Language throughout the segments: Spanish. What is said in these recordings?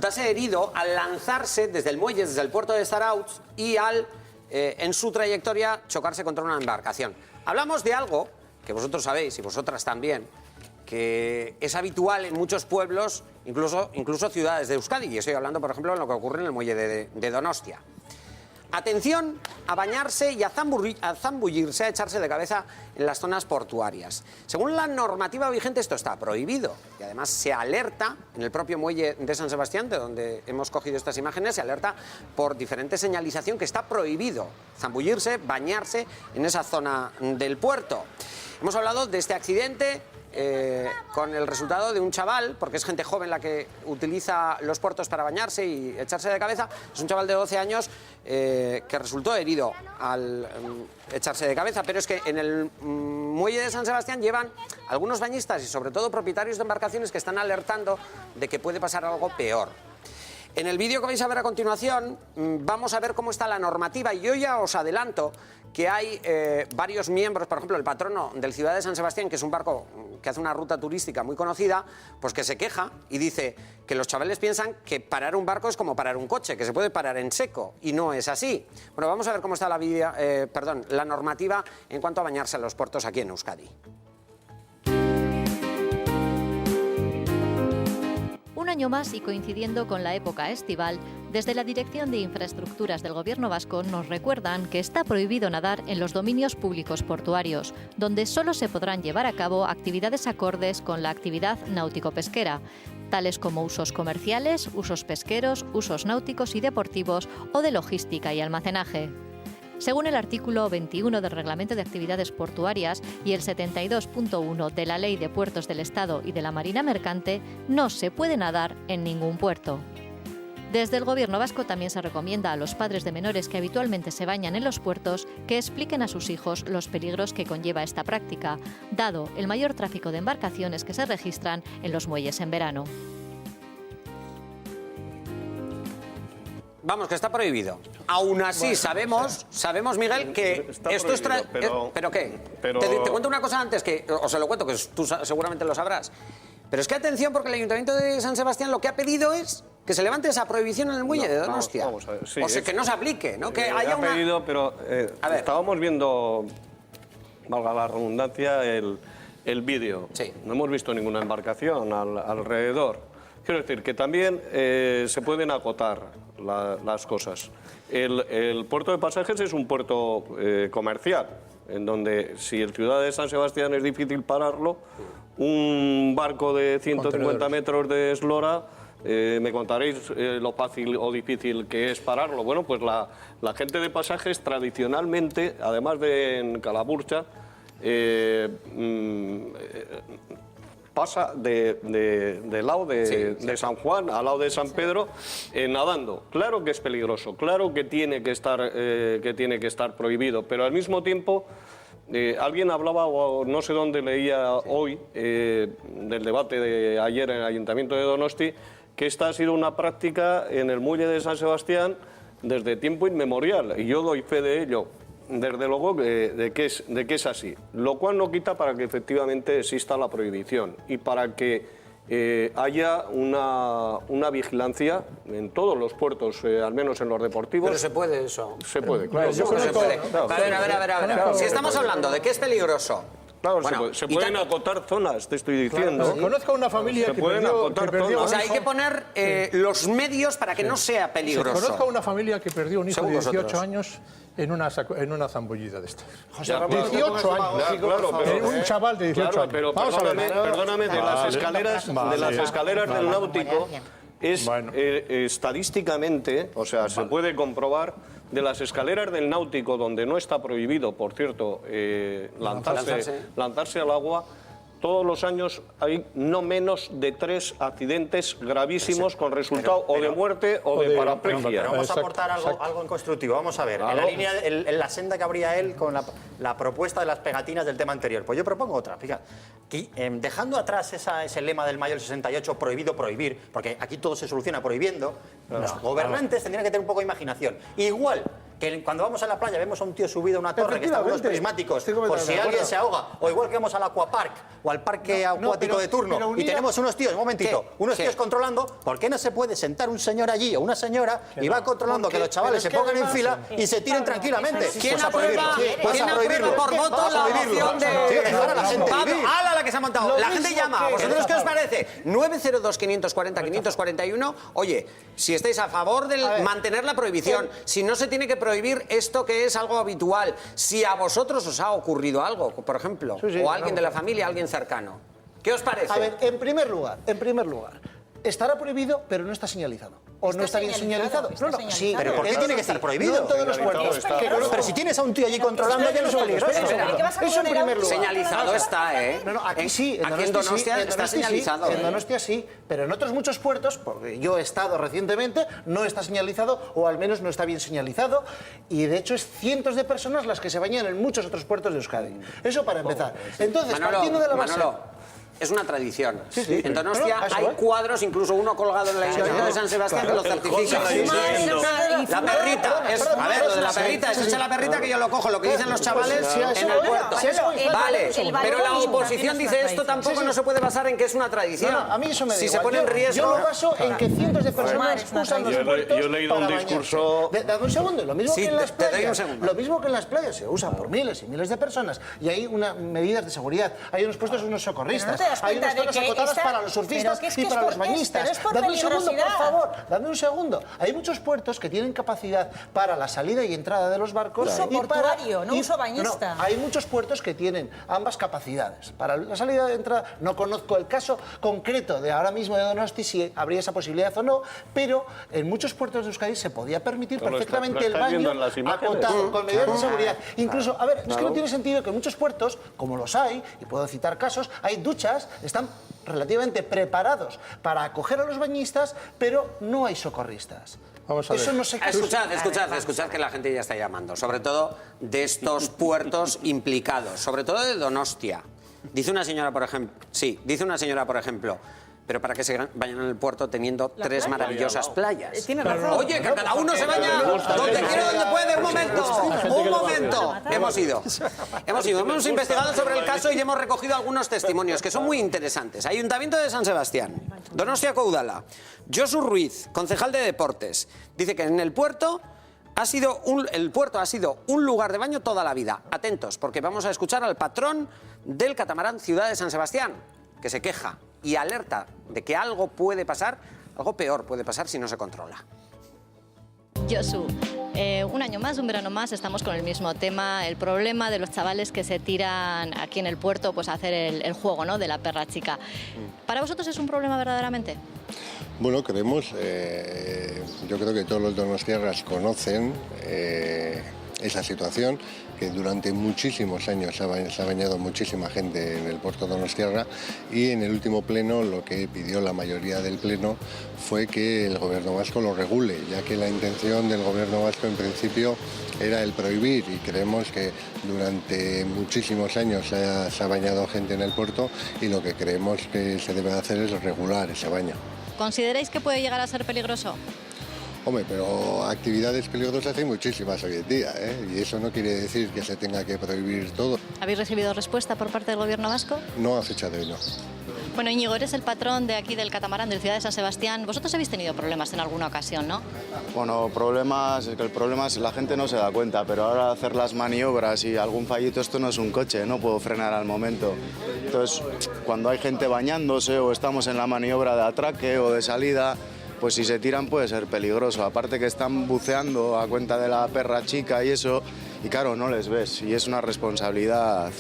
resultase herido al lanzarse desde el muelle, desde el puerto de Zarautz y al, en su trayectoria, chocarse contra una embarcación. Hablamos de algo que vosotros sabéis y vosotras también, que es habitual en muchos pueblos, incluso ciudades de Euskadi, y estoy hablando, por ejemplo, de lo que ocurre en el muelle de Donostia. Atención a bañarse y a zambullirse, a echarse de cabeza en las zonas portuarias. Según la normativa vigente, esto está prohibido. Y además se alerta, en el propio muelle de San Sebastián, de donde hemos cogido estas imágenes, se alerta por diferente señalización que está prohibido zambullirse, bañarse en esa zona del puerto. Hemos hablado de este accidente con el resultado de un chaval, porque es gente joven la que utiliza los puertos para bañarse y echarse de cabeza. Es un chaval de 12 años que resultó herido al echarse de cabeza, pero es que en el muelle de San Sebastián llevan algunos bañistas y sobre todo propietarios de embarcaciones que están alertando de que puede pasar algo peor. En el vídeo que vais a ver a continuación vamos a ver cómo está la normativa y yo ya os adelanto que hay varios miembros, por ejemplo el patrono del Ciudad de San Sebastián, que es un barco que hace una ruta turística muy conocida, pues que se queja y dice que los chavales piensan que parar un barco es como parar un coche, que se puede parar en seco, y no es así. Bueno, vamos a ver cómo está la normativa en cuanto a bañarse en los puertos aquí en Euskadi. Un año más y coincidiendo con la época estival, desde la Dirección de Infraestructuras del Gobierno vasco nos recuerdan que está prohibido nadar en los dominios públicos portuarios, donde solo se podrán llevar a cabo actividades acordes con la actividad náutico-pesquera, tales como usos comerciales, usos pesqueros, usos náuticos y deportivos o de logística y almacenaje. Según el artículo 21 del Reglamento de Actividades Portuarias y el 72.1 de la Ley de Puertos del Estado y de la Marina Mercante, no se puede nadar en ningún puerto. Desde el Gobierno vasco también se recomienda a los padres de menores que habitualmente se bañan en los puertos que expliquen a sus hijos los peligros que conlleva esta práctica, dado el mayor tráfico de embarcaciones que se registran en los muelles en verano. Vamos, que está prohibido. Aún así, bueno, sabemos, Miguel, que esto es... ¿Pero qué? Te cuento una cosa antes, que os se lo cuento, que tú seguramente lo sabrás. Pero es que atención, porque el Ayuntamiento de San Sebastián lo que ha pedido es que se levante esa prohibición en el muelle de Donostia. Vamos a ver, sí, o sea, que no se aplique, ¿no? Que haya una... pedido, pero estábamos viendo, valga la redundancia, el vídeo. Sí. No hemos visto ninguna embarcación alrededor. Quiero decir que también se pueden acotar las cosas. El puerto de pasajes es un puerto comercial, en donde si el Ciudad de San Sebastián es difícil pararlo, un barco de 150 metros de eslora, me contaréis lo fácil o difícil que es pararlo. Bueno, pues la gente de pasajes tradicionalmente, además de en Calaburcha, pasa del lado de San Juan al lado de San Pedro nadando. Claro que es peligroso, claro que tiene que estar prohibido, pero al mismo tiempo alguien hablaba, o no sé dónde leía hoy, del debate de ayer en el Ayuntamiento de Donosti, que esta ha sido una práctica en el muelle de San Sebastián desde tiempo inmemorial, y yo doy fe de ello. Desde luego de que es así, lo cual no quita para que efectivamente exista la prohibición y para que haya una vigilancia en todos los puertos, al menos en los deportivos. Pero se puede eso. Se puede, claro. Se puede. A ver. Si estamos hablando de que es peligroso. Claro, bueno, se pueden acotar zonas, te estoy diciendo. Claro, conozco a una familia que perdió o sea, hay que poner los medios para que no sea peligroso. Conozco a una familia que perdió un hijo de 18 años en una zambullida de estas. José Ramón, 18 años. Claro, un chaval de 18 años. Pero perdóname, de las escaleras del náutico es estadísticamente, o sea, se puede comprobar, de las escaleras del náutico, donde no está prohibido, por cierto, lanzarse al agua, todos los años hay no menos de 3 accidentes gravísimos con resultado o de muerte o de paraplegia. Pero vamos a aportar algo en constructivo. Vamos a ver, en la senda que abría él con la propuesta de las pegatinas del tema anterior. Pues yo propongo otra, fíjate. Dejando atrás ese lema del mayo del 68, prohibido prohibir, porque aquí todo se soluciona prohibiendo, los gobernantes tendrían que tener un poco de imaginación. Igual que cuando vamos a la playa vemos a un tío subido a una torre que está con unos prismáticos por si alguien se ahoga, o igual que vamos al aquapark o al parque acuático de turno y tenemos unos tíos, un momentito, unos tíos controlando, ¿por qué no se puede sentar un señor allí o una señora y va controlando que los chavales se pongan en fila y se tiren tranquilamente? ¿Quién Pues a prohibirlo. pues a prohibirlo por voto la opción de dejar a la gente vivir. ¡Hala, la que se ha montado! La gente llama. ¿Vosotros qué os parece? 902-540-541. Oye, si estáis a favor de mantener la prohibición, si no se tiene que prohibir esto que es algo habitual, si a vosotros os ha ocurrido algo, por ejemplo, o a alguien de la familia, alguien cercano, ¿qué os parece? A ver, en primer lugar, estará prohibido, pero no está señalizado. ¿O no está bien señalizado? No, sí. ¿Pero por qué tiene que estar prohibido? No en todos los puertos. Pero si tienes a un tío allí controlando, ya no es peligroso. Eso en primer lugar. Señalizado está, ¿eh? No, aquí sí. Aquí en Donostia está señalizado. En Donostia sí, pero en otros muchos puertos, porque yo he estado recientemente, no está señalizado, o al menos no está bien señalizado, y de hecho es cientos de personas las que se bañan en muchos otros puertos de Euskadi. Eso para empezar. Entonces, partiendo de la base... Es una tradición. Sí. En Donostia hay cuadros, incluso uno colgado en el Ayuntamiento de San Sebastián que lo certifica. La perrita, a ver, lo de la perrita, es echa la perrita que yo lo cojo, lo que dicen los chavales en el puerto. Vale, pero la oposición dice esto tampoco no se puede basar en que es una tradición. A mí eso me da Si igual. se pone en riesgo... Yo lo baso en que cientos de personas usan los puertos. Yo he leído un discurso... Dame un segundo, lo mismo Sí, que en las te doy un playas. segundo. Lo mismo que en las playas, se usan por miles y miles de personas. Y hay unas medidas de seguridad, hay unos puestos, unos socorristas, hay unas zonas acotadas para los surfistas y para los bañistas. Dame un segundo, por favor, dame un segundo. Hay muchos puertos que tienen capacidad para la salida y entrada de los barcos. Uso portuario, no uso bañista. No, hay muchos puertos que tienen ambas capacidades. Para la salida y entrada, no conozco el caso concreto de ahora mismo de Donosti, si habría esa posibilidad o no, pero en muchos puertos de Euskadi se podía permitir perfectamente el baño acotado, con medidas de seguridad. Incluso, a ver, es que no tiene sentido que en muchos puertos, como los hay, y puedo citar casos, hay duchas, están relativamente preparados para acoger a los bañistas, pero no hay socorristas. Vamos a ver. Eso no se... Escuchad que la gente ya está llamando, sobre todo de estos puertos implicados, sobre todo de Donostia. Dice una señora, por ejemplo, pero ¿para qué se bañan en el puerto teniendo tres maravillosas playas? Tiene razón. Oye, que cada uno se baña donde quiere, donde puede. Un momento. Hemos investigado sobre el caso y hemos recogido algunos testimonios que son muy interesantes. Ayuntamiento de San Sebastián, Donostia Caudala, Josu Ruiz, concejal de Deportes, dice que en el puerto el puerto ha sido un lugar de baño toda la vida. Atentos, porque vamos a escuchar al patrón del catamarán Ciudad de San Sebastián, que se queja y alerta de que algo puede pasar, algo peor puede pasar si no se controla. Josu, un año más, un verano más, estamos con el mismo tema, el problema de los chavales que se tiran aquí en el puerto pues, a hacer el juego, ¿no?, de la perra chica. ¿Para vosotros es un problema verdaderamente? Bueno, creemos, yo creo que todos los donostiarras conocen esa situación, que durante muchísimos años se ha bañado muchísima gente en el puerto donostiarra, y en el último pleno lo que pidió la mayoría del pleno fue que el gobierno vasco lo regule, ya que la intención del gobierno vasco en principio era el prohibir, y creemos que durante muchísimos años se ha bañado gente en el puerto, y lo que creemos que se debe hacer es regular ese baño. ¿Consideráis que puede llegar a ser peligroso? Hombre, pero actividades peligrosas hay muchísimas hoy en día, ¿eh? Y eso no quiere decir que se tenga que prohibir todo. ¿Habéis recibido respuesta por parte del gobierno vasco? No a fecha de hoy, no. Bueno, Íñigo, eres el patrón de aquí del catamarán de Ciudad de San Sebastián. Vosotros habéis tenido problemas en alguna ocasión, ¿no? Bueno, problemas, es que el problema es la gente no se da cuenta, pero ahora hacer las maniobras y algún fallito, esto no es un coche, no puedo frenar al momento. Entonces, cuando hay gente bañándose o estamos en la maniobra de atraque o de salida, pues si se tiran puede ser peligroso. Aparte que están buceando a cuenta de la perra chica y eso, y claro, no les ves, y es una responsabilidad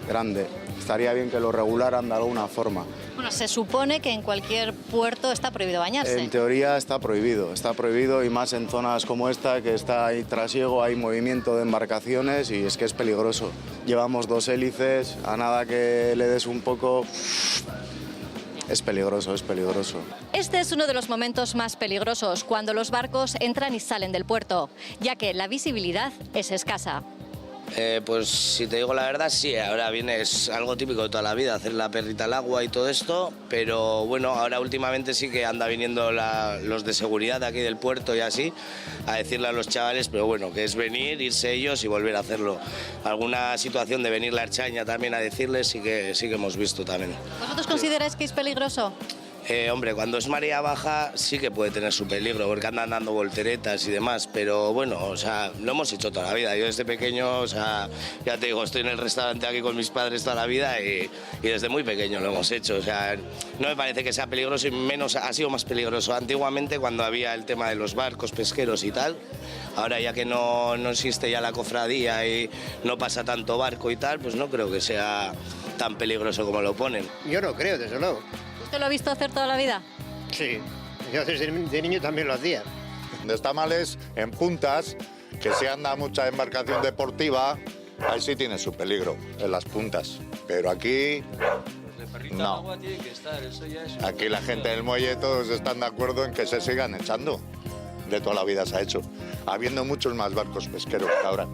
grande. Estaría bien que lo regularan de alguna forma. Bueno, se supone que en cualquier puerto está prohibido bañarse. En teoría está prohibido y más en zonas como esta, que está ahí trasiego, hay movimiento de embarcaciones y es que es peligroso. Llevamos 2 hélices, a nada que le des un poco... Es peligroso, es peligroso. Este es uno de los momentos más peligrosos, cuando los barcos entran y salen del puerto, ya que la visibilidad es escasa. Pues si te digo la verdad, sí, ahora viene, es algo típico de toda la vida, hacer la perrita al agua y todo esto, pero bueno, ahora últimamente sí que anda viniendo los de seguridad de aquí del puerto y así, a decirle a los chavales, pero bueno, que es venir, irse ellos y volver a hacerlo. Alguna situación de venir la Ertzaintza también a decirles sí que hemos visto también. ¿Vosotros consideráis que es peligroso? Hombre, cuando es marea baja sí que puede tener su peligro, porque andan dando volteretas y demás, pero bueno, o sea, lo hemos hecho toda la vida. Yo desde pequeño, o sea, ya te digo, estoy en el restaurante aquí con mis padres toda la vida y desde muy pequeño lo hemos hecho. O sea, no me parece que sea peligroso y menos, ha sido más peligroso antiguamente cuando había el tema de los barcos pesqueros y tal. Ahora ya que no existe ya la cofradía y no pasa tanto barco y tal, pues no creo que sea tan peligroso como lo ponen. Yo no creo, desde luego. ¿Usted lo ha visto hacer toda la vida? Sí, yo desde de niño también lo hacía. Donde está mal es en puntas, que si anda mucha embarcación deportiva, ahí sí tiene su peligro, en las puntas. Pero aquí, no. Aquí la gente del muelle todos están de acuerdo en que se sigan echando. De toda la vida se ha hecho, habiendo muchos más barcos pesqueros que ahora.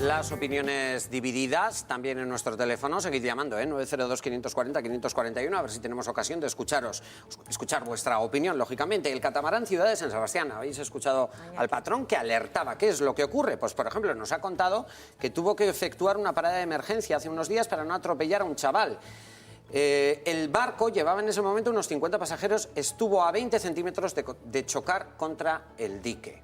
Las opiniones divididas también en nuestro teléfono. Seguid llamando, 902-540-541, a ver si tenemos ocasión de escuchar vuestra opinión, lógicamente. El catamarán Ciudad de San Sebastián. Habéis escuchado al patrón que alertaba. ¿Qué es lo que ocurre? Pues, por ejemplo, nos ha contado que tuvo que efectuar una parada de emergencia hace unos días para no atropellar a un chaval. El barco llevaba en ese momento unos 50 pasajeros, estuvo a 20 centímetros de chocar contra el dique.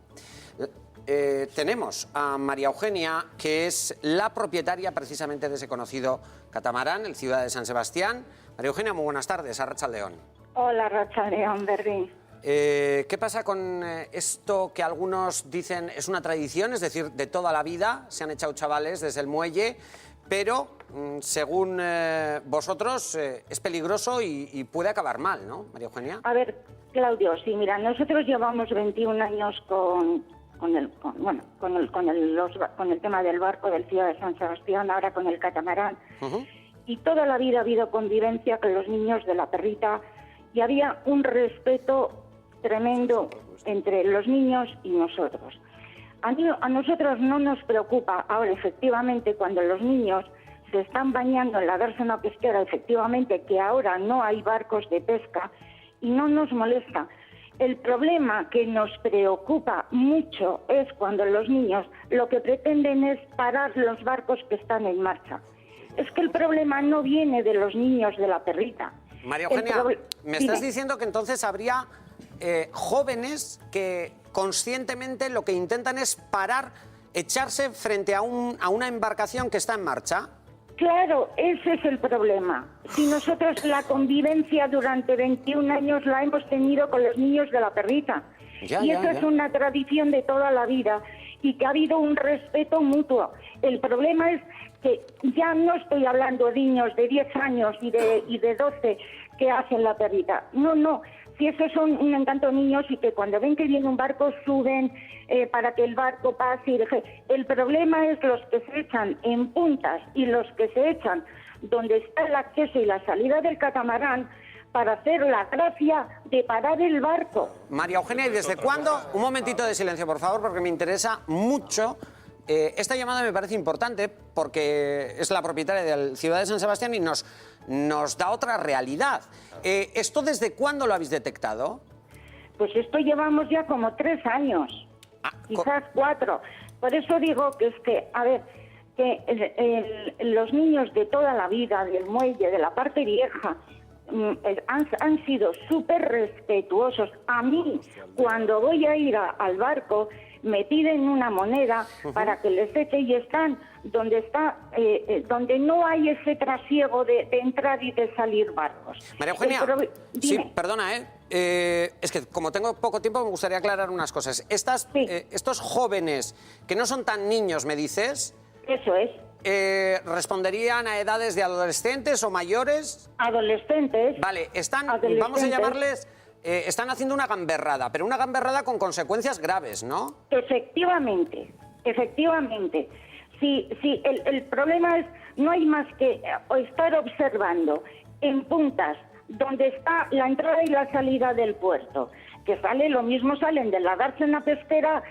Tenemos a María Eugenia, que es la propietaria precisamente de ese conocido catamarán, el Ciudad de San Sebastián. María Eugenia, muy buenas tardes, arratsaldeón. Hola, arratsaldeón, Berrín. ¿Qué pasa con esto que algunos dicen es una tradición, es decir, de toda la vida se han echado chavales desde el muelle, pero según vosotros es peligroso y puede acabar mal, ¿no, María Eugenia? A ver, Claudio, sí, mira, nosotros llevamos 21 años con el tema del barco del Ciudad de San Sebastián, ahora con el catamarán. Y toda la vida ha habido convivencia con los niños de la perrita y había un respeto tremendo entre los niños y nosotros. A nosotros no nos preocupa ahora, efectivamente, cuando los niños se están bañando en la dársena pesquera, efectivamente, que ahora no hay barcos de pesca y no nos molesta. El problema que nos preocupa mucho es cuando los niños lo que pretenden es parar los barcos que están en marcha. Es que el problema no viene de los niños de la perrita. María Eugenia, me estás diciendo que entonces habría jóvenes que conscientemente lo que intentan es parar, echarse frente a una embarcación que está en marcha. Claro, ese es el problema. Si nosotros la convivencia durante 21 años la hemos tenido con los niños de la perrita. Es una tradición de toda la vida y que ha habido un respeto mutuo. El problema es que ya no estoy hablando de niños de 10 años y de 12 que hacen la perrita. No. Si esos son un encanto niños y que cuando ven que viene un barco suben para que el barco pase y deje. El problema es los que se echan en puntas y los que se echan donde está el acceso y la salida del catamarán para hacer la gracia de parar el barco. María Eugenia, ¿y desde cuándo? Un momentito de silencio, por favor, porque me interesa mucho. Esta llamada me parece importante porque es la propietaria del Ciudad de San Sebastián y nos da otra realidad. ¿Esto desde cuándo lo habéis detectado? Pues esto llevamos ya como 3 años, quizás 4. Por eso digo que es que, a ver, que los niños de toda la vida, del muelle, de la parte vieja, han sido súper respetuosos. A mí, cuando voy a ir al barco, me piden una moneda para que les eche y están donde no hay ese trasiego de entrar y de salir barcos. María Eugenia, sí, perdona, es que como tengo poco tiempo me gustaría aclarar unas cosas. Estos jóvenes, que no son tan niños, me dices... Eso es. ¿Responderían a edades de adolescentes o mayores? Adolescentes. Vale, vamos a llamarles... están haciendo una gamberrada, pero una gamberrada con consecuencias graves, ¿no? Efectivamente. Sí, el problema es, no hay más que estar observando en puntas donde está la entrada y la salida del puerto, que lo mismo salen de la dársena pesquera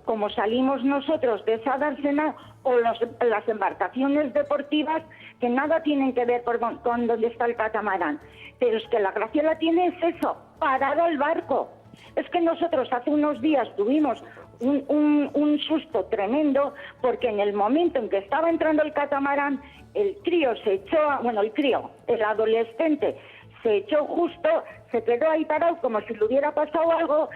como salimos nosotros de esa dársena, o las embarcaciones deportivas que nada tienen que ver con donde está el catamarán. Pero es que la gracia la tiene es eso, parado el barco. Es que nosotros hace unos días tuvimos un susto tremendo, porque en el momento en que estaba entrando el catamarán, el crío se echó, el adolescente se echó justo, se quedó ahí parado como si le hubiera pasado algo.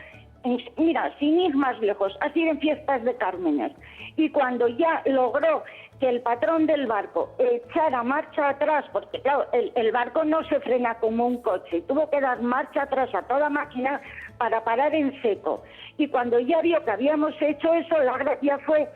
Mira, sin ir más lejos, así en Fiestas de Cármenes. Y cuando ya logró que el patrón del barco echara marcha atrás, porque claro, el barco no se frena como un coche, tuvo que dar marcha atrás a toda máquina para parar en seco. Y cuando ya vio que habíamos hecho eso, la gracia fue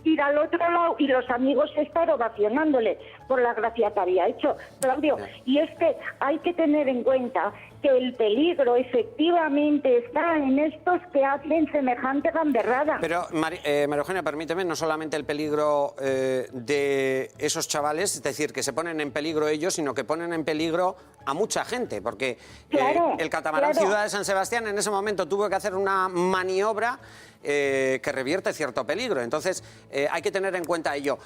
ir al otro lado y los amigos estar ovacionándole por la gracia que había hecho, Claudio. Y es que hay que tener en cuenta que el peligro efectivamente está en estos que hacen semejante gamberrada. Pero, María Eugenia, permíteme, no solamente el peligro de esos chavales, es decir, que se ponen en peligro ellos, sino que ponen en peligro a mucha gente, porque el catamarán Ciudad de San Sebastián en ese momento tuvo que hacer una maniobra que revierte cierto peligro. Entonces, hay que tener en cuenta ello.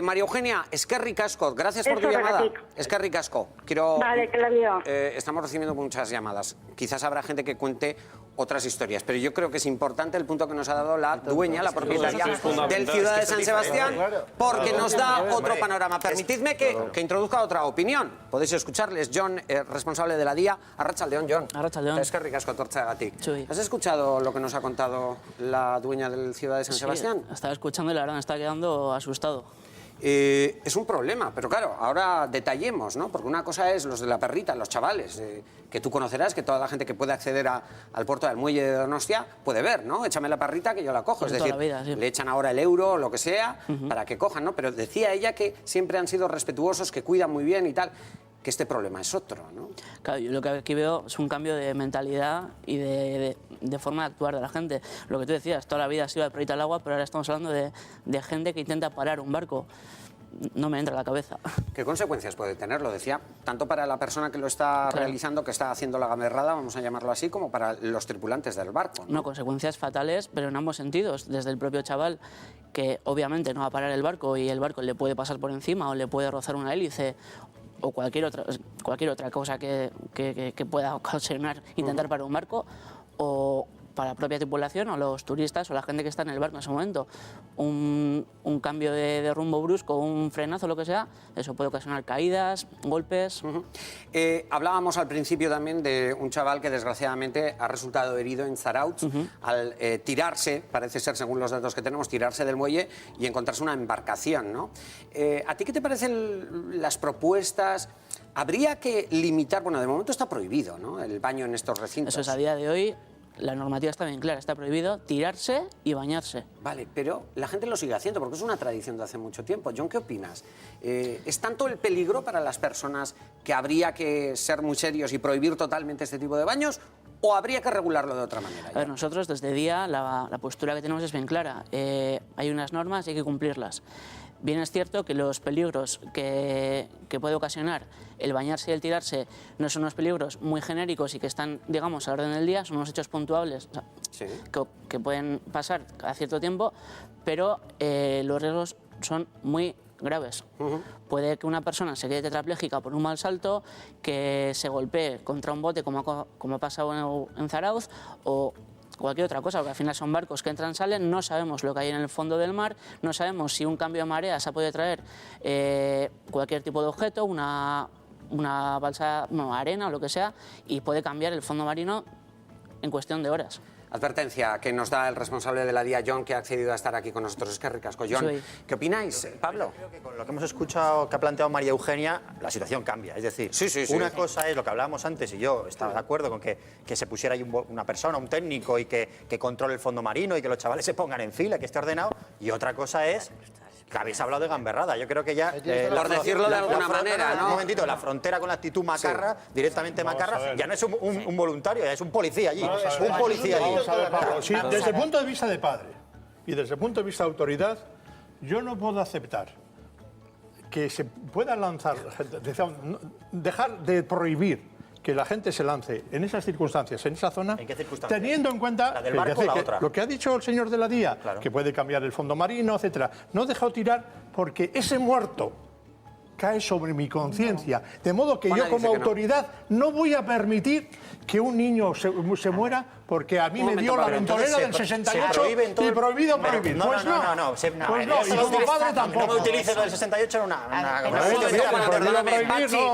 María Eugenia, eskerrik asko, gracias por tu llamada. Eskerrik asko. Vale, Claudio. Estamos recibiendo muchas llamadas. Quizás habrá gente que cuente otras historias, pero yo creo que es importante el punto que nos ha dado la dueña, la propietaria del Ciudad de San Sebastián, porque nos da otro panorama. Permitidme que introduzca otra opinión. Podéis escucharles. John, responsable de la DIA. Arratsaldeon, John. Arratsaldeon. Eskerrik asko etortzeagatik. ¿Has escuchado lo que nos ha contado la dueña del Ciudad de San Sebastián? Estaba escuchando y la verdad me está quedando asustado. Es un problema, pero claro, ahora detallemos, ¿no? Porque una cosa es los de la perrita, los chavales, que tú conocerás, que toda la gente que puede acceder al puerto del muelle de Donostia puede ver, ¿no? Échame la perrita que yo la cojo. Pues es decir, toda la vida, sí. Le echan ahora el euro o lo que sea para que cojan, ¿no? Pero decía ella que siempre han sido respetuosos, que cuidan muy bien y tal, que este problema es otro, ¿no? Claro, yo lo que aquí veo es un cambio de mentalidad y de forma de actuar de la gente. Lo que tú decías, toda la vida ha sido de perrita al agua, pero ahora estamos hablando de gente que intenta parar un barco. No me entra a la cabeza. ¿Qué consecuencias puede tener? Lo decía, tanto para la persona que lo está realizando, que está haciendo la gamberrada, vamos a llamarlo así, como para los tripulantes del barco, ¿no? No, consecuencias fatales, pero en ambos sentidos. Desde el propio chaval, que obviamente no va a parar el barco y el barco le puede pasar por encima o le puede rozar una hélice o cualquier otra cosa que pueda ocasionar intentar parar un barco, o para la propia tripulación o los turistas o la gente que está en el barco en ese momento. Un cambio de rumbo brusco, un frenazo, lo que sea, eso puede ocasionar caídas, golpes. Hablábamos al principio también de un chaval que desgraciadamente ha resultado herido en Zarautz al tirarse, parece ser según los datos que tenemos, tirarse del muelle y encontrarse una embarcación, ¿no? ¿A ti qué te parecen las propuestas? Habría que limitar, bueno, de momento está prohibido, ¿no?, el baño en estos recintos. Eso es, a día de hoy la normativa está bien clara, está prohibido tirarse y bañarse. Vale, pero la gente lo sigue haciendo porque es una tradición de hace mucho tiempo. John, ¿qué opinas? ¿Es tanto el peligro para las personas que habría que ser muy serios y prohibir totalmente este tipo de baños, o habría que regularlo de otra manera? A ver, nosotros desde DIA la postura que tenemos es bien clara. Hay unas normas y hay que cumplirlas. Bien es cierto que los peligros que puede ocasionar el bañarse y el tirarse no son unos peligros muy genéricos y que están, digamos, a la orden del día, son unos hechos puntuables, o sea, que pueden pasar cada cierto tiempo, pero los riesgos son muy graves. Puede que una persona se quede tetrapléjica por un mal salto, que se golpee contra un bote como ha pasado en Zarautz, o cualquier otra cosa, porque al final son barcos que entran y salen, no sabemos lo que hay en el fondo del mar, no sabemos si un cambio de mareas ha podido traer cualquier tipo de objeto, una balsa, bueno, arena o lo que sea, y puede cambiar el fondo marino en cuestión de horas. Advertencia que nos da el responsable de la DIA, John, que ha accedido a estar aquí con nosotros. Es que ricasco. John, ¿qué opináis, Pablo? Creo que con lo que hemos escuchado que ha planteado María Eugenia, la situación cambia. Es decir, una cosa es lo que hablábamos antes, y yo estaba de acuerdo con que se pusiera ahí una persona, un técnico, y que controle el fondo marino y que los chavales se pongan en fila, que esté ordenado. Y otra cosa es que habéis hablado de gamberrada. Yo creo que ya... por decirlo de alguna manera, ¿no? Un momentito, la frontera con la actitud macarra, directamente macarra, ya no es un voluntario, ya es un policía allí. Un policía allí. Vamos a ver, Pablo, sí, desde el punto de vista de padre y desde el punto de vista de autoridad, yo no puedo aceptar que se puedan lanzar, dejar de prohibir que la gente se lance en esas circunstancias, en esa zona, ¿En qué circunstancias? teniendo en cuenta ¿La del barco o la otra? lo que ha dicho el señor de la Día, Claro. que puede cambiar el fondo marino, etcétera. No he dejado tirar porque ese muerto cae sobre mi conciencia. De modo que Juana yo como dice que no. autoridad no voy a permitir que un niño se muera porque a mí me dio la ventolera del 68 y prohibido prohibir. No, Pues no, y como padre tampoco. No me utilice lo del 68 en una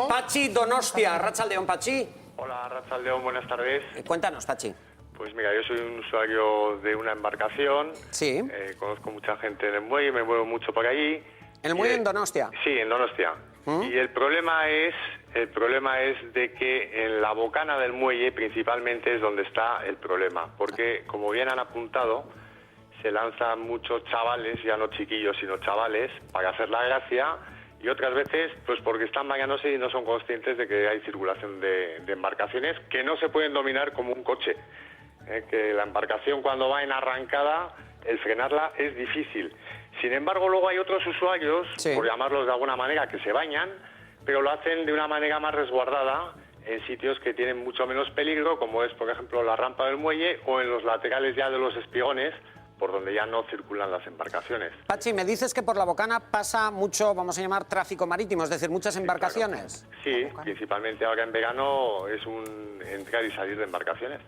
Pachi Donostia, Arratsaldeon, Pachi. Hola, Arratsaldeon, buenas tardes. Cuéntanos, Pachi. Pues mira, yo soy un usuario de una embarcación. Sí. Conozco mucha gente en el muelle, me muevo mucho por allí. ¿En el muelle en Donostia? Sí, en Donostia. Y el problema es de que en la bocana del muelle principalmente es donde está el problema. Porque, como bien han apuntado, se lanzan muchos chavales, ya no chiquillos, sino chavales, para hacer la gracia. Y otras veces, pues porque están bañándose y no son conscientes de que hay circulación de embarcaciones que no se pueden dominar como un coche. Que la embarcación cuando va en arrancada, el frenarla es difícil. Sin embargo, luego hay otros usuarios, por llamarlos de alguna manera, que se bañan, pero lo hacen de una manera más resguardada en sitios que tienen mucho menos peligro, como es, por ejemplo, la rampa del muelle o en los laterales ya de los espigones, por donde ya no circulan las embarcaciones. Pachi, me dices que por la Bocana pasa mucho, vamos a llamar, tráfico marítimo, es decir, muchas embarcaciones. Sí, principalmente ahora en verano es un entrar y salir de embarcaciones.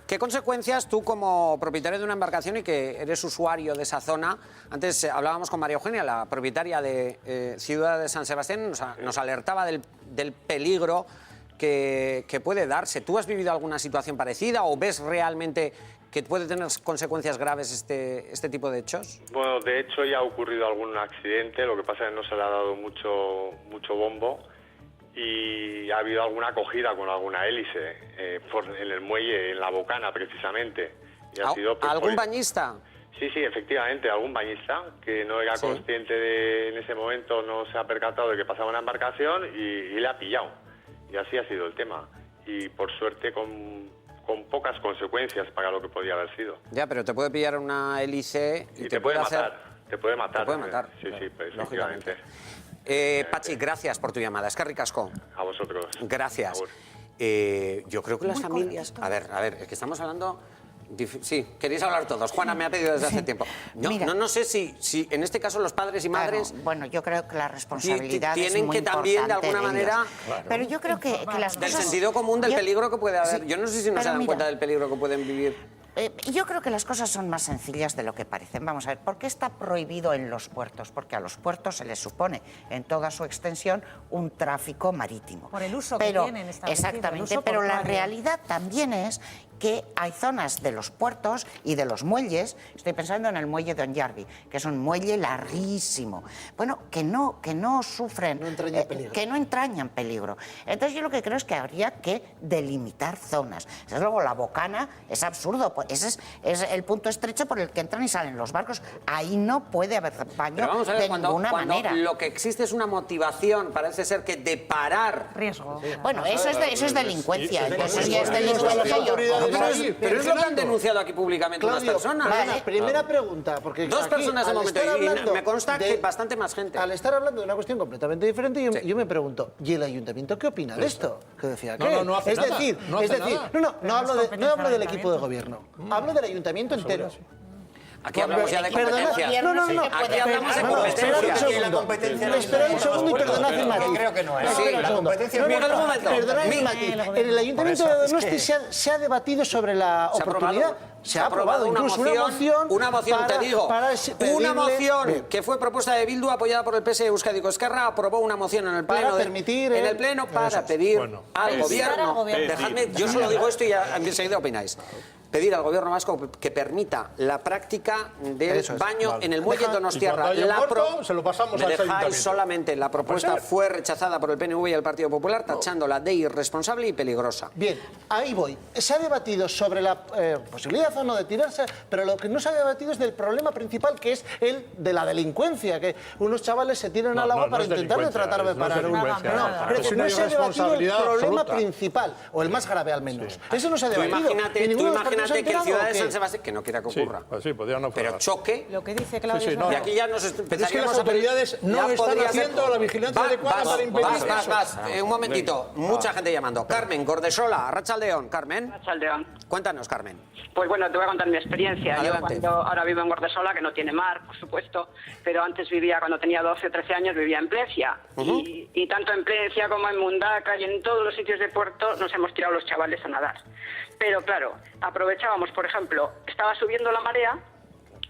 ¿Qué consecuencias tú, como propietario de una embarcación y que eres usuario de esa zona? Antes hablábamos con María Eugenia, la propietaria de Ciudad de San Sebastián, nos alertaba del peligro que puede darse. ¿Tú has vivido alguna situación parecida o ves realmente que puede tener consecuencias graves este tipo de hechos? Bueno, de hecho ya ha ocurrido algún accidente, lo que pasa es que no se le ha dado mucho bombo. Y ha habido alguna acogida con alguna hélice en el muelle, en la Bocana precisamente. Y ha sido, pues, ¿algún bañista? Sí, efectivamente, algún bañista que no era consciente en ese momento, no se ha percatado de que pasaba una embarcación y le ha pillado. Y así ha sido el tema. Y por suerte con pocas consecuencias para lo que podía haber sido. Ya, pero te puede pillar una hélice y te puede hacer... matar. Te puede matar. Te puede matar. Sí, pues, efectivamente. Pachi, gracias por tu llamada. Es que ricasco. A vosotros. Gracias. Yo creo que las familias... A ver, es que estamos hablando... Sí, queréis hablar todos. Juana me ha pedido desde hace tiempo. No sé si en este caso los padres y madres... Bueno, yo creo que la responsabilidad tienen es muy que también, de alguna ellos. manera... Pero yo creo que las Del cosas... sentido común del peligro que puede haber. Yo no sé si no se dan cuenta del peligro que pueden vivir. Yo creo que las cosas son más sencillas de lo que parecen. Vamos a ver, ¿por qué está prohibido en los puertos? Porque a los puertos se les supone en toda su extensión un tráfico marítimo. Por el uso que tienen establecido. Exactamente, pero la realidad también es que hay zonas de los puertos y de los muelles, estoy pensando en el muelle de Onyarbi, que es un muelle larguísimo, bueno, que no sufren, que no entrañan peligro. Entonces yo lo que creo es que habría que delimitar zonas. Desde luego la Bocana es absurdo, pues ese es el punto estrecho por el que entran y salen los barcos. Ahí no puede haber baño de ninguna manera. Lo que existe es una motivación, parece ser que de parar... Riesgo. Bueno, eso es delincuencia, eso ya es delincuencia. Pero es lo que han denunciado aquí públicamente unas personas. Vale, primera pregunta, porque Dos aquí, personas de momento, y me consta que bastante más gente. Al estar hablando de una cuestión completamente diferente, yo me pregunto, ¿y el ayuntamiento qué opina de esto? ¿Qué decía? ¿Qué? No hace nada. No hablo del equipo de gobierno, hablo del ayuntamiento entero. Aquí hablamos ya de competencias. No. Aquí hablamos de competencias. Esperad un segundo y perdonad el matiz. Creo que no es. La competencia perdonad el matiz. En el Ayuntamiento de Donosti se ha debatido sobre la oportunidad. Se ha aprobado incluso una moción, te digo, una moción que fue propuesta de Bildu, apoyada por el PS Euskadiko Esquerra, aprobó una moción en el pleno para pedir al gobierno. Dejadme, yo solo digo esto y ya enseguida opináis. Pedir al gobierno vasco que permita la práctica del baño en el muelle de Donostiarra. Se lo pasamos me al dejáis ayuntamiento. solamente. La propuesta fue rechazada por el PNV y el Partido Popular, tachándola de irresponsable y peligrosa. Bien, ahí voy. Se ha debatido sobre la posibilidad o no de tirarse, pero lo que no se ha debatido es del problema principal, que es el de la delincuencia, que unos chavales se tiran al agua para intentar tratar de parar no se ha debatido el problema principal, o el más grave al menos. Eso no se ha debatido. Tú imagínate imagínate que en Ciudad de San Sebastián, que no quiera que ocurra, sí, podría no pero choque. Lo que dice Claudio. Y aquí ya nos Pero es que las autoridades no están haciendo la vigilancia adecuada para impedir eso. Un momentito, mucha gente llamando. Carmen, Gordesola, Arratsaldeon. Carmen. Arratsaldeon. Cuéntanos, Carmen. Pues bueno, te voy a contar mi experiencia. Adelante. Yo ahora vivo en Gordesola, que no tiene mar, por supuesto, pero antes vivía, cuando tenía 12 o 13 años, vivía en Plencia. Y tanto en Plencia como en Mundaca y en todos los sitios de puerto nos hemos tirado los chavales a nadar. Pero claro, aprovechábamos, por ejemplo, estaba subiendo la marea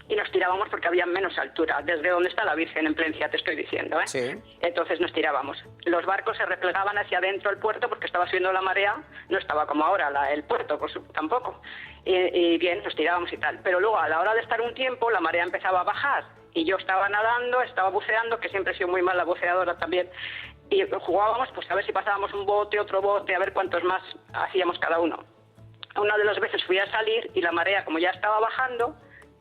y nos tirábamos porque había menos altura, desde donde está la Virgen en Plencia, te estoy diciendo, ¿eh? Sí. Entonces nos tirábamos. Los barcos se replegaban hacia adentro del puerto porque estaba subiendo la marea, no estaba como ahora el puerto, tampoco. Y bien, nos tirábamos y tal. Pero luego, a la hora de estar un tiempo, la marea empezaba a bajar y yo estaba nadando, estaba buceando, que siempre he sido muy mala buceadora también, y jugábamos pues a ver si pasábamos un bote, otro bote, a ver cuántos más hacíamos cada uno. Una de las veces fui a salir y la marea, como ya estaba bajando,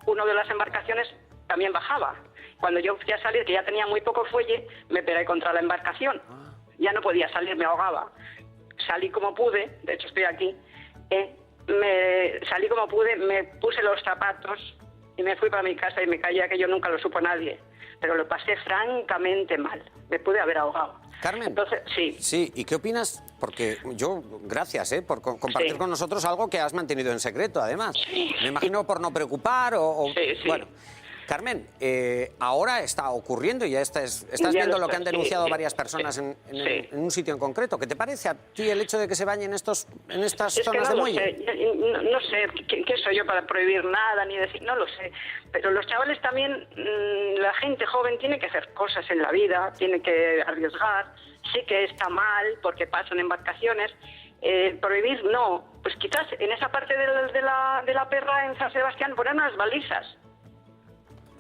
una de las embarcaciones también bajaba. Cuando yo fui a salir, que ya tenía muy poco fuelle, me pegué contra la embarcación. Ya no podía salir, me ahogaba. Salí como pude, de hecho estoy aquí, salí como pude, me puse los zapatos y me fui para mi casa y me caía, que yo nunca lo supo nadie. Pero lo pasé francamente mal. Me pude haber ahogado. Carmen. Entonces, sí. Sí, ¿y qué opinas? Porque yo, gracias por compartir con nosotros algo que has mantenido en secreto, además. Sí. Me imagino por no preocupar o... Sí. Bueno, Carmen, ahora está ocurriendo y ya estás viendo lo que han denunciado varias personas en un sitio en concreto. ¿Qué te parece a ti el hecho de que se bañen en estas zonas de muelle? No sé, ¿qué soy yo para prohibir nada ni decir? No lo sé. Pero los chavales también, la gente joven tiene que hacer cosas en la vida, tiene que arriesgar. Sí que está mal porque pasan embarcaciones. Prohibir no. Pues quizás en esa parte de la perra en San Sebastián poner unas balizas.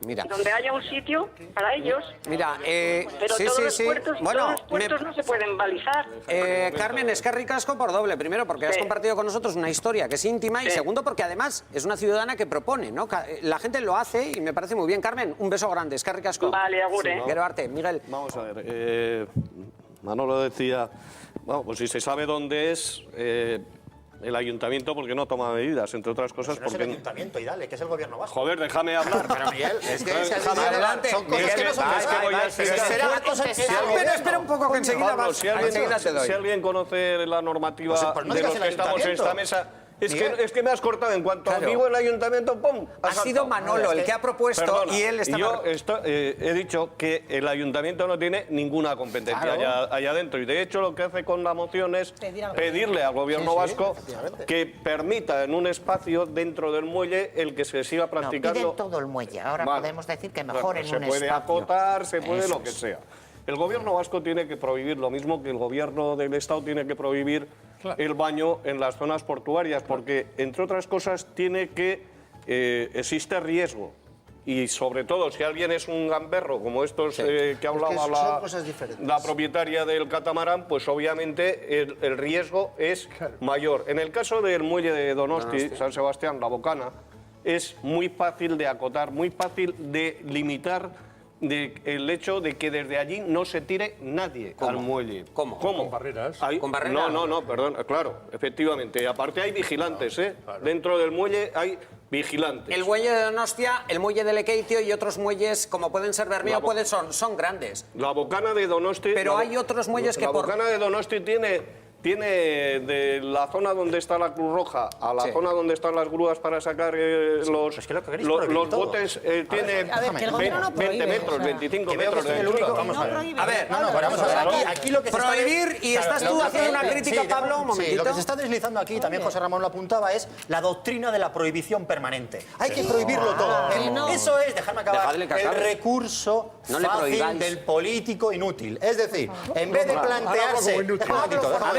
Mira. Donde haya un sitio para ellos. Mira, pero todos los puertos, todos los puertos no se pueden balizar. Carmen, es que ricasco por doble. Primero, porque has compartido con nosotros una historia que es íntima y segundo, porque además es una ciudadana que propone, ¿no? La gente lo hace y me parece muy bien. Carmen, un beso grande. Es que ricasco. Vale, agure. Gero arte, Miguel. Vamos a ver. Manolo decía, bueno, pues si se sabe dónde es... el ayuntamiento, porque no toma medidas, entre otras cosas, pues no porque... es el ayuntamiento, y dale, que es el gobierno vasco. Joder, déjame hablar. Pero Miguel, es que... Adelante. Son cosas que no son... Pero espera un poco, que enseguida vas. Si alguien conoce la normativa de los que estamos en esta mesa... Es que me has cortado. En cuanto digo el ayuntamiento, ¡pum! Ha sido Manolo el que ha propuesto y él está... Yo he dicho que el ayuntamiento no tiene ninguna competencia allá adentro. Y de hecho lo que hace con la moción es pedirle al gobierno vasco que permita en un espacio dentro del muelle el que se siga practicando... No, piden todo el muelle. Ahora podemos decir que mejor en un espacio. Se puede acotar, se puede lo que sea. El gobierno vasco tiene que prohibir lo mismo que el gobierno del Estado tiene que prohibir el baño en las zonas portuarias, porque, entre otras cosas, existe riesgo. Y, sobre todo, si alguien es un gamberro, como estos que hablaba la propietaria del catamarán, pues, obviamente, el riesgo es mayor. En el caso del muelle de Donosti, San Sebastián, La Bocana, es muy fácil de acotar, muy fácil de limitar el hecho de que desde allí no se tire nadie al muelle. ¿Cómo? Con barreras. ¿Con barreras? No, perdón, claro, efectivamente. Aparte hay vigilantes, Claro. Dentro del muelle hay vigilantes. El muelle de Donostia, el muelle de Lekeitio y otros muelles, como pueden ser Bermeo, son grandes. La Bocana de Donosti... Pero hay otros muelles que La Bocana de Donosti tiene de la zona donde está la Cruz Roja a la zona donde están las grúas para sacar los botes, tiene 20 metros, 25 metros de altura. A ver, aquí lo que se prohibir, y estás tú haciendo una crítica, Pablo, un momentito. Lo que se está deslizando aquí, también José Ramón lo apuntaba, es la doctrina de la prohibición permanente. Hay que prohibirlo todo. Eso es, dejarme acabar, el recurso fácil del político inútil. Es decir, en vez de plantearse...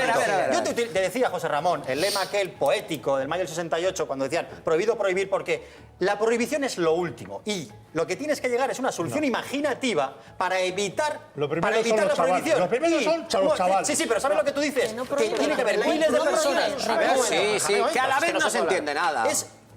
Yo te decía, José Ramón, el lema aquel poético del mayo del 68, cuando decían prohibido prohibir, porque la prohibición es lo último y lo que tienes que llegar es una solución imaginativa para evitar la prohibición. Los primeros son los chavales. Sí, pero ¿sabes lo que tú dices? Que tiene que haber miles de personas. Sí, que a la vez no se entiende nada.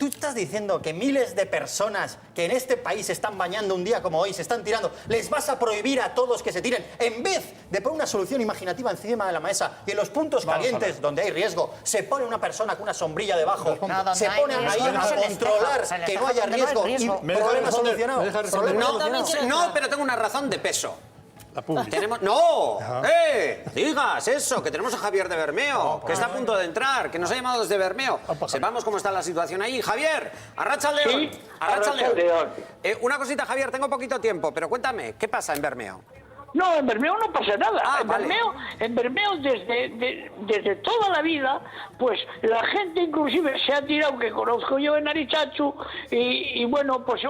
tú estás diciendo que miles de personas que en este país se están bañando un día como hoy, se están tirando, les vas a prohibir a todos que se tiren, en vez de poner una solución imaginativa encima de la mesa y en los puntos calientes donde hay riesgo, se pone una persona con una sombrilla debajo, se pone ahí a controlar que no haya riesgo y problema solucionado. No, pero tengo una razón de peso. ¡No! Digas eso, que tenemos a Javier de Bermeo, que está a punto de entrar, que nos ha llamado desde Bermeo. Sepamos cómo está la situación ahí. Javier, arrachaldeón. Sí, arrachaldeón. Una cosita, Javier, tengo poquito tiempo, pero cuéntame, ¿qué pasa en Bermeo? No, en Bermeo no pasa nada. Vale. En Bermeo desde toda la vida, pues la gente inclusive se ha tirado, que conozco yo en Arichachu, y bueno, pues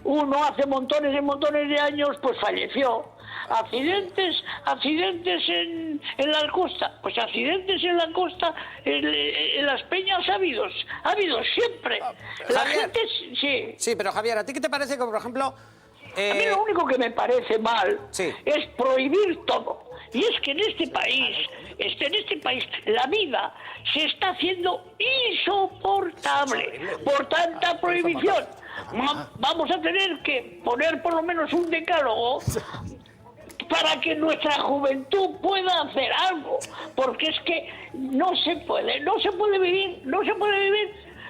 uno hace montones y montones de años, pues falleció. Accidentes en la costa, pues accidentes en la costa, en las peñas ha habido siempre. La gente, sí. Sí, pero Javier, ¿a ti qué te parece que, por ejemplo... A mí lo único que me parece mal es prohibir todo. Y es que en este país la vida se está haciendo insoportable por tanta prohibición. Vamos a tener que poner por lo menos un decálogo para que nuestra juventud pueda hacer algo, porque es que no se puede vivir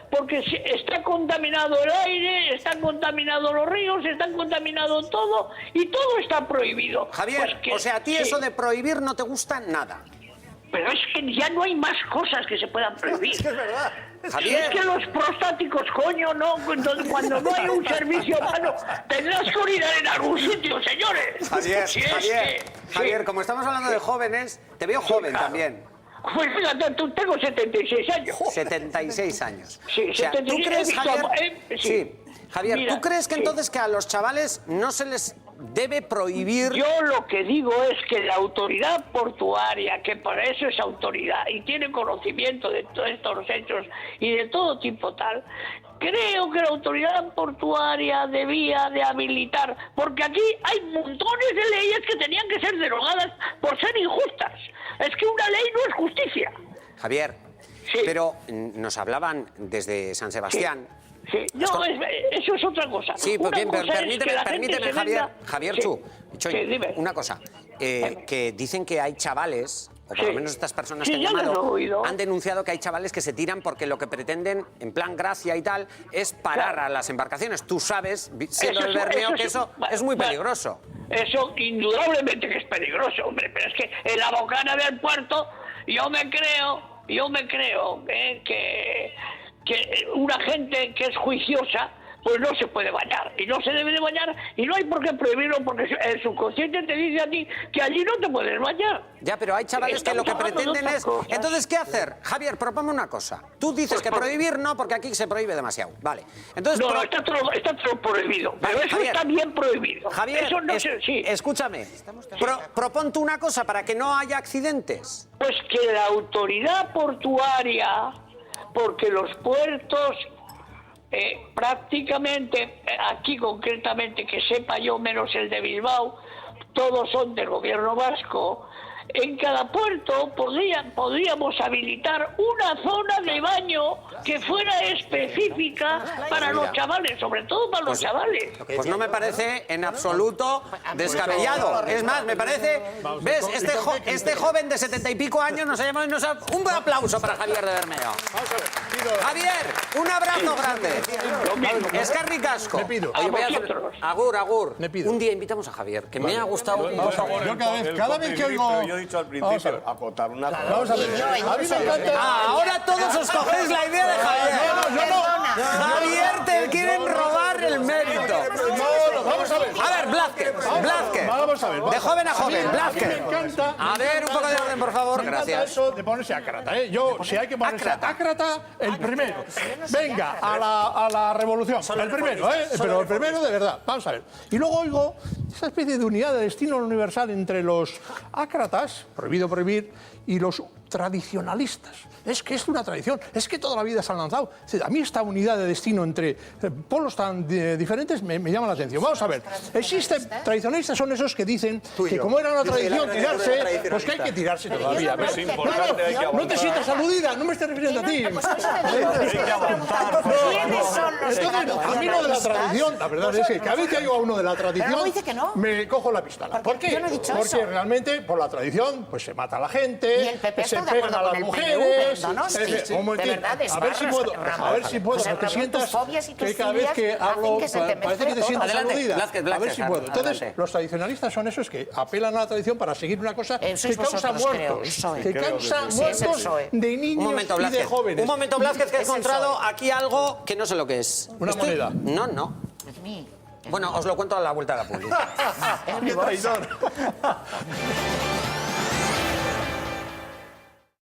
porque está contaminado el aire, están contaminados los ríos, están contaminado todo y todo está prohibido. Javier, pues o sea, a ti eso de prohibir no te gusta nada. Pero es que ya no hay más cosas que se puedan prohibir. Es que es verdad. Javier. Es que los prostáticos, coño, no, cuando no hay un servicio humano, tendrás que orinar en algún sitio, señores. Javier, como estamos hablando de jóvenes, te veo joven también. Pues fíjate, tengo 76 años. 76 años. Sí, o sea, 76 ¿tú crees, Javier? Sí. Javier, Mira, ¿tú crees que entonces que a los chavales no se les debe prohibir? Yo lo que digo es que la autoridad portuaria, que para eso es autoridad y tiene conocimiento de todos estos hechos y de todo tipo tal, creo que la autoridad portuaria debía de habilitar, porque aquí hay montones de leyes que tenían que ser derogadas por ser injustas. Es que una ley no es justicia. Javier, pero nos hablaban desde San Sebastián. Sí. No, eso es otra cosa. Sí, pues bien, permíteme, Javier Chu, dime. una cosa. Que dicen que hay chavales, o por lo menos estas personas que han ya llamado, lo han denunciado que hay chavales que se tiran porque lo que pretenden, en plan gracia y tal, es parar a las embarcaciones. Tú sabes, siendo el Bermeo, que eso es muy peligroso. Eso indudablemente que es peligroso, hombre, pero es que en la bocana del puerto yo me creo que una gente que es juiciosa pues no se puede bañar y no se debe de bañar y no hay por qué prohibirlo porque el subconsciente te dice a ti que allí no te puedes bañar. Ya, pero hay chavales que lo que pretenden es... Entonces, ¿qué hacer? Javier, proponme una cosa. Tú dices que prohibir no, porque aquí se prohíbe demasiado. Vale. Entonces, no, está todo prohibido. Pero eso Javier, está bien prohibido. Javier, eso no escúchame. Propon tú una cosa para que no haya accidentes. Pues que la autoridad portuaria, porque los puertos... prácticamente, aquí concretamente, que sepa yo, menos el de Bilbao, todos son del gobierno vasco. En cada puerto podríamos habilitar una zona de baño que fuera específica para los chavales, sobre todo para los chavales. Pues no me parece en absoluto descabellado. Es más, me parece... ¿Ves? Este joven de 70 y pico años nos ha llamado y nos ha... Un aplauso para Javier de Bermeo. Javier, un abrazo grande. Escarri Casco. Me pido. Agur. Un día invitamos a Javier, que me ha gustado. Yo cada vez que oigo... He dicho al principio, acotar una cosa. Vamos a ver. A mí me encanta... Ahora todos os cogéis la idea de Javier. Javier, te quieren robar el mérito. No, vamos a ver. A ver, Blázquez. Vamos a ver. De joven a joven, Blázquez. A mí me encanta... A ver, un poco de orden, por favor. Gracias. Eso de ponerse ácrata, ¿eh? Yo, si hay que ponerse ácrata, el primero. Venga, a la revolución. El primero, ¿eh? Pero el primero de verdad. Vamos a ver. Y luego oigo esa especie de unidad de destino universal entre los ácratas, prohibido prohibir, y los tradicionalistas. Es que es una tradición, es que toda la vida se han lanzado. A mí esta unidad de destino entre polos tan diferentes me llama la atención. Vamos a ver, existen tradicionalistas, son esos que dicen que como era una tradición tirarse, pues que hay que tirarse todavía. No te sientas aludida, no me estoy refiriendo a ti. Entonces, a mí lo de la tradición, la verdad es que cada vez que oigo a uno de la tradición, me cojo la pistola. ¿Por qué? Porque realmente por la tradición pues se mata a la gente, se pegan a las mujeres. Un momentito, a ver si puedo, no te sientas que cada vez que hablo parece que te sientas aludida. A ver si puedo. Entonces, los tradicionalistas son esos que apelan a la tradición para seguir una cosa que causa muertos, que causa muertos de niños y de jóvenes. Un momento, Blázquez, que he encontrado aquí algo que no sé lo que es. ¿Una moneda? No. Bueno, os lo cuento a la vuelta de la publicidad. Es mi traidor.